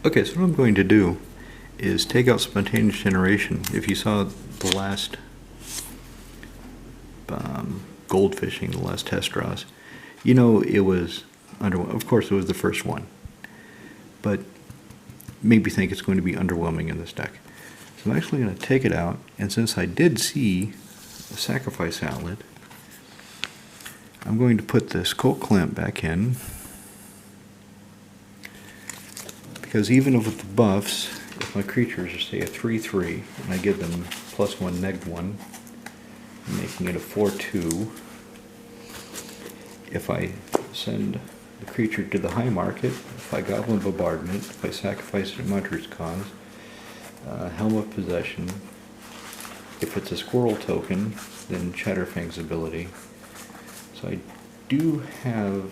Okay, so what I'm going to do is take out spontaneous generation. If you saw the last goldfishing, the last test draws, you know it was of course it was the first one, but maybe think it's going to be underwhelming in this deck. So I'm actually going to take it out, and since I did see a sacrifice outlet, I'm going to put this Colt Clamp back in, because even with the buffs, if my creatures are say a 3/3 and I give them +1, -1, making it a 4/2, if I send the creature to the high market, if I Goblin Bombardment, if I sacrifice it at Muncher's Cause, Helm of Possession, if it's a squirrel token, then Chatterfang's ability. So I do have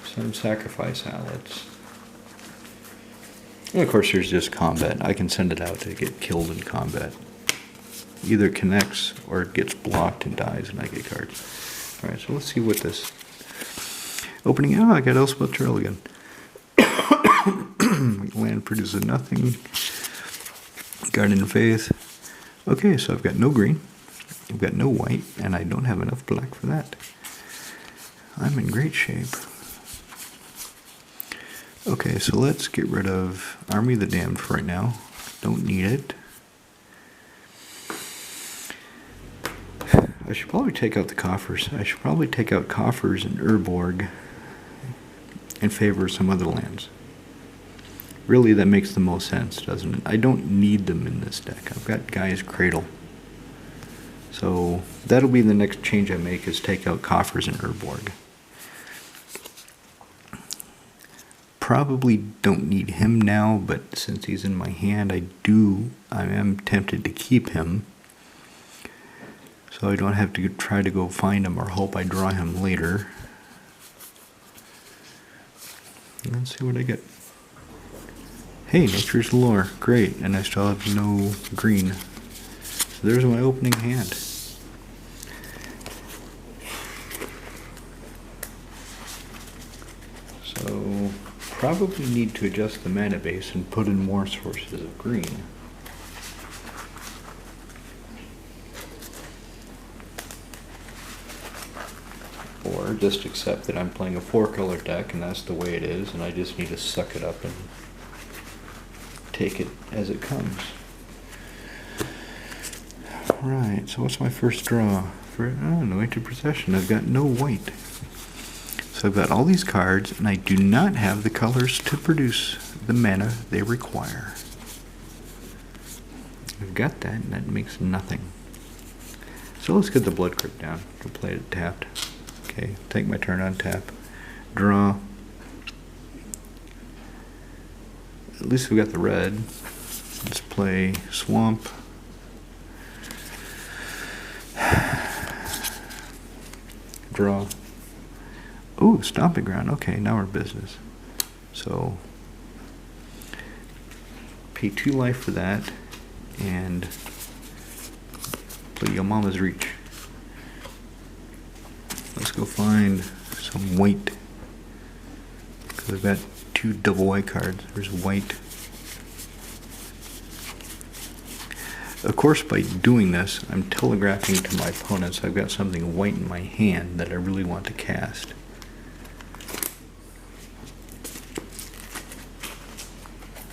some sacrifice outlets. And of course there's just combat. I can send it out to get killed in combat. Either connects or it gets blocked and dies and I get cards. Alright, so let's see what this... Opening, I got Elspeth Trail again. Land produces nothing. Garden of Faith. Okay, so I've got no green, I've got no white, and I don't have enough black for that. I'm in great shape. Okay, so let's get rid of Army of the Damned for right now. Don't need it. I should probably take out the coffers. I should probably take out coffers and Urborg in favor of some other lands. Really, that makes the most sense, doesn't it? I don't need them in this deck. I've got Gaia's Cradle. So that'll be the next change I make, is take out coffers and Urborg. Probably don't need him now, but since he's in my hand, I am tempted to keep him. So I don't have to try to go find him or hope I draw him later. Let's see what I get. Hey, Nature's Lore. Great, and I still have no green. So there's my opening hand. So, probably need to adjust the mana base and put in more sources of green. Or just accept that I'm playing a 4-color deck and that's the way it is, and I just need to suck it up and take it as it comes. Right, so what's my first draw? No Into Procession. I've got no white. So I've got all these cards, and I do not have the colors to produce the mana they require. I've got that, and that makes nothing. So let's get the Blood Crypt down. I'll play it tapped. Okay, take my turn on tap. Draw. At least we got the red. Let's play Swamp. Draw. Ooh, Stomping Ground. Okay, now we're business. So, pay 2 life for that, and play Yo Mama's Reach. Let's go find some white, because I've got 2 double white cards. There's white. Of course, by doing this, I'm telegraphing to my opponents I've got something white in my hand that I really want to cast.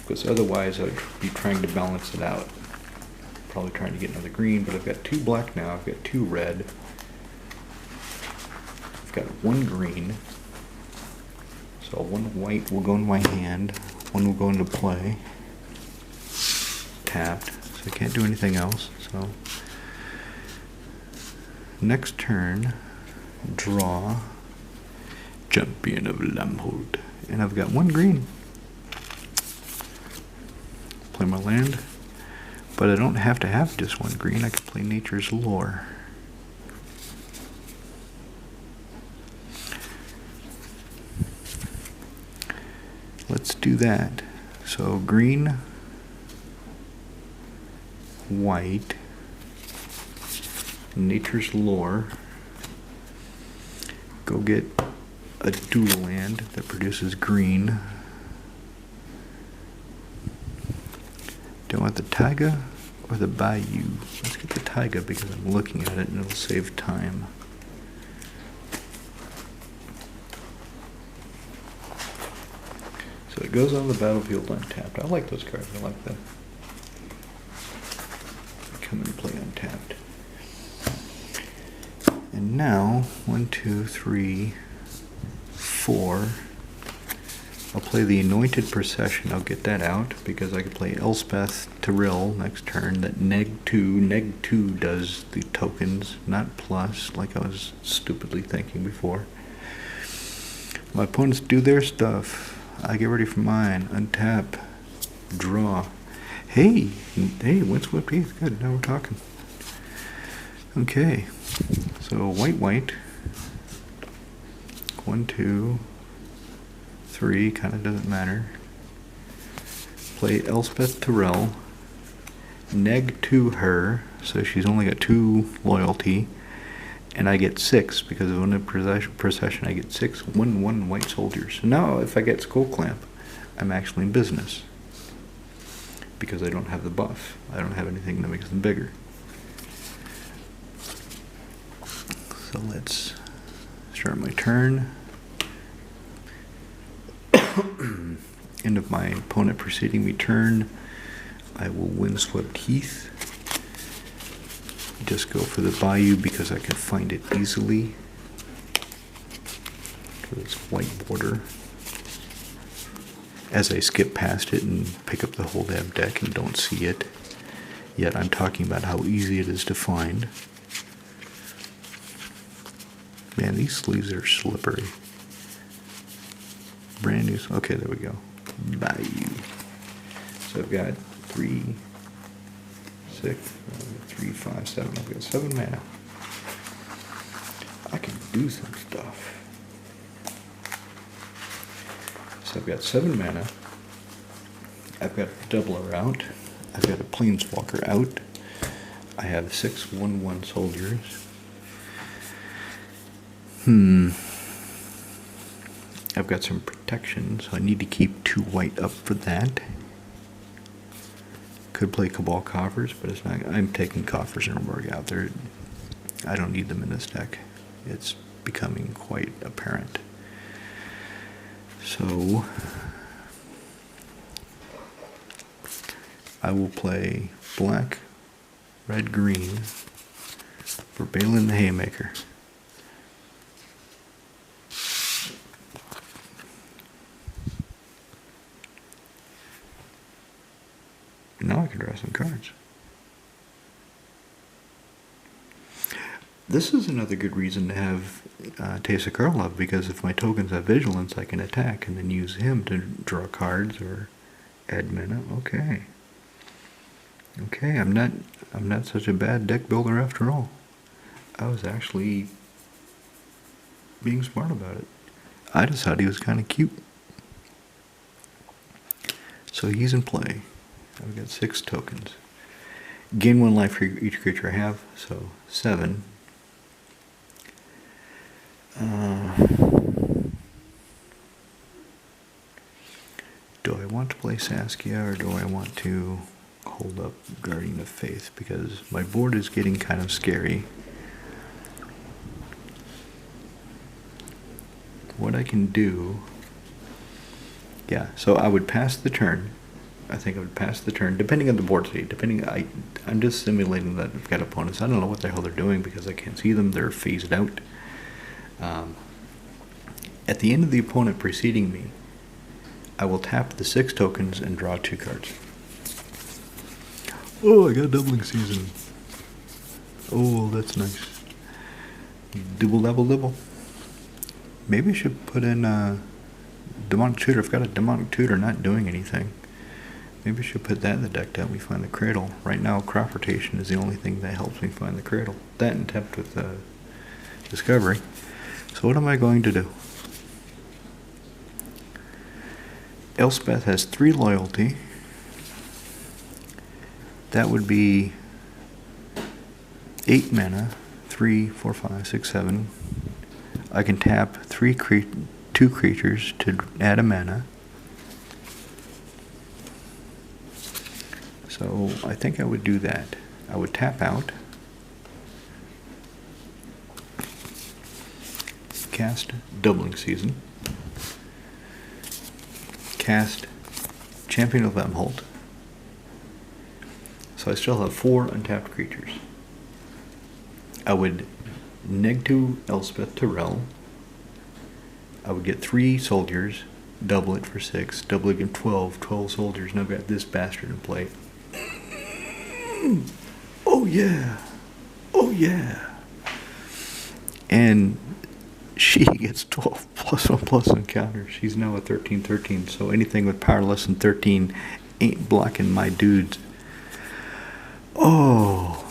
Because otherwise I'd be trying to balance it out. Probably trying to get another green, but I've got 2 black now, I've got 2 red. I've got 1 green. So 1 white will go in my hand, 1 will go into play. Tapped. So I can't do anything else. So next turn, draw, Champion of Lamhold, and I've got 1 green. Play my land, but I don't have to have just 1 green. I can play Nature's Lore. Let's do that. So green, white, Nature's Lore, go get a dual land that produces green, Do I want the taiga or the bayou? Let's get the taiga because I'm looking at it and it'll save time. So it goes on the battlefield untapped. I like those cards. I like that. Come and play untapped. And now, 1, 2, 3, 4. I'll play the Anointed Procession. I'll get that out because I could play Elspeth Tyrell next turn. That neg 2 does the tokens, not plus, like I was stupidly thinking before. My opponents do their stuff. I get ready for mine. Untap. Draw. Hey, windswept heath. Good, now we're talking. Okay, so white. 1, 2, 3, kind of doesn't matter. Play Elspeth Tyrell. Neg 2 her, so she's only got 2 loyalty. And I get 6, because of a procession I get 6 1/1 white soldiers. So now if I get Skull Clamp, I'm actually in business. Because I don't have the buff. I don't have anything that makes them bigger. So let's start my turn. End of my opponent preceding me turn. I will Windswept Heath. Just go for the bayou because I can find it easily. Because it's white border. As I skip past it and pick up the whole damn deck and don't see it. Yet I'm talking about how easy it is to find. Man, these sleeves are slippery. Brand new. Okay, there we go. Bayou. So I've got 3, 6, 3, 5, 7. I've got 7 mana. I can do some stuff. So I've got 7 mana. I've got a doubler out. I've got a planeswalker out. I have 6 1/1 soldiers. I've got some protection, so I need to keep 2 white up for that. Could play Cabal Coffers, but it's not. I'm taking Coffers and Urborg out there. I don't need them in this deck. It's becoming quite apparent. So I will play black, red, green for Balin the Haymaker. Now I can draw some cards. This is another good reason to have Taste of Karlov, because if my tokens have vigilance, I can attack and then use him to draw cards or add mana. Okay. Okay, I'm not such a bad deck builder after all. I was actually being smart about it. I just thought he was kind of cute. So he's in play. I've got 6 tokens. Gain 1 life for each creature I have, so 7. Do I want to play Saskia or do I want to hold up Guardian of Faith? Because my board is getting kind of scary. What I can do... Yeah, so I would pass the turn. I think I would pass the turn, depending on the board state. I'm just simulating that I've got opponents. I don't know what the hell they're doing because I can't see them. They're phased out. At the end of the opponent preceding me, I will tap the 6 tokens and draw 2 cards. Oh, I got Doubling Season. Oh, that's nice. Dibble. Maybe I should put in Demonic Tutor. I've got a Demonic Tutor not doing anything. Maybe I should put that in the deck to help me find the Cradle. Right now, Crop Rotation is the only thing that helps me find the Cradle. That and Tempt with Discovery. So what am I going to do? Elspeth has 3 loyalty. That would be 8 mana. 3, 4, 5, 6, 7. I can tap 2 creatures to add a mana. So I think I would do that. I would tap out, cast Doubling Season, cast Champion of Emholt. So I still have 4 untapped creatures. I would neg 2 Elspeth Tyrell. I would get 3 soldiers, double it for 6, double it again 12, 12 soldiers, and I've got this bastard in play. Oh yeah, oh yeah. And she gets 12 +1/+1 counter. She's now a 13/13, so anything with power less than 13 ain't blocking my dudes. Oh,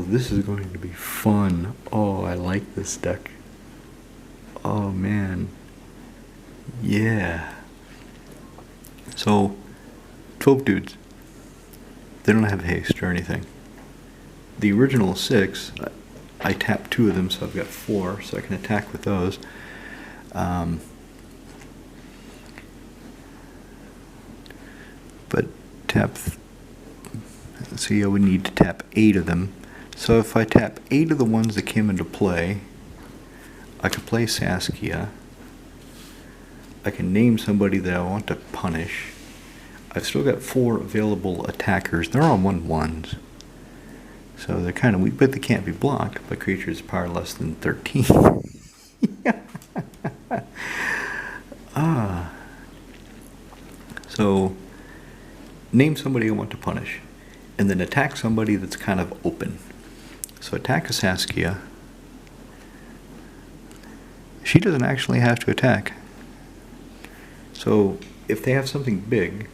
this is going to be fun. Oh, I like this deck. Oh man, yeah. So 12 dudes. They don't have haste or anything. The original 6, I tapped 2 of them, so I've got 4, so I can attack with those. But tap, see, I would need to tap 8 of them. So if I tap 8 of the ones that came into play, I could play Saskia. I can name somebody that I want to punish. I've still got 4 available attackers. They're all 1/1s. So they're kind of weak, but they can't be blocked by creatures power less than 13. So name somebody I want to punish, and then attack somebody that's kind of open. So attack a Saskia. She doesn't actually have to attack. So if they have something big,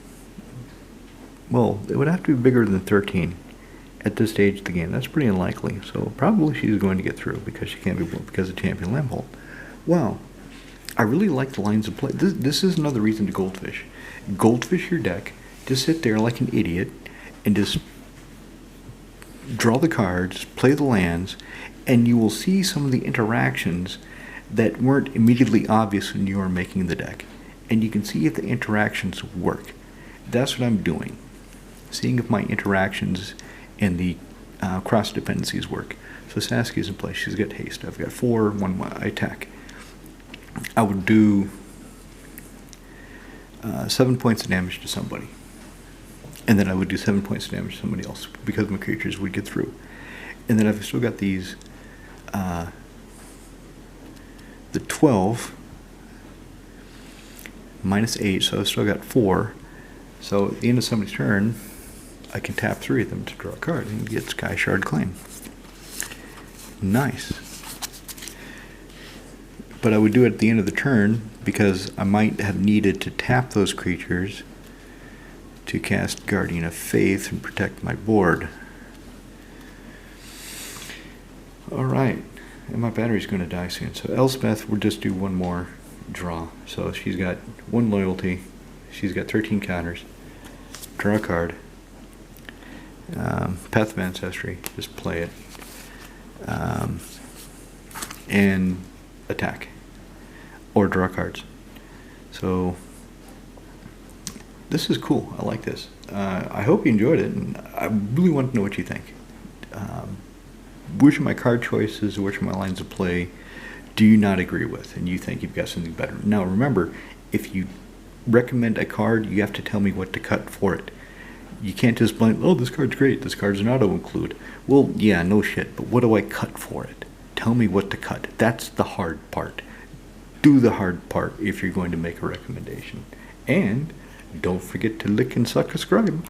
well, it would have to be bigger than 13 at this stage of the game. That's pretty unlikely. So probably she's going to get through because she can't be blocked because of Champion Lambolt. Wow. I really like the lines of play. This is another reason to goldfish. Goldfish your deck, just sit there like an idiot and just draw the cards, play the lands, and you will see some of the interactions that weren't immediately obvious when you were making the deck. And you can see if the interactions work. That's what I'm doing. Seeing if my interactions and the cross dependencies work. So Saskia's in place. She's got haste. I've got 4, 1 I attack. I would do 7 points of damage to somebody. And then I would do 7 points of damage to somebody else because my creatures would get through. And then I've still got these, the 12 -8, so I've still got 4. So at the end of somebody's turn, I can tap 3 of them to draw a card and get Sky Shard Claim. Nice. But I would do it at the end of the turn because I might have needed to tap those creatures to cast Guardian of Faith and protect my board. Alright, and my battery's going to die soon. So Elspeth will just do 1 more draw. So she's got 1 loyalty, she's got 13 counters, draw a card, Path of Ancestry, just play it, and attack, or draw cards. So this is cool. I like this. I hope you enjoyed it, and I really want to know what you think. Which of my card choices, which of my lines of play do you not agree with, and you think you've got something better? Now remember, if you recommend a card, you have to tell me what to cut for it. You can't just blame, oh, this card's great, this card's an auto-include. Well, yeah, no shit, but what do I cut for it? Tell me what to cut. That's the hard part. Do the hard part if you're going to make a recommendation. And don't forget to lick and subscribe.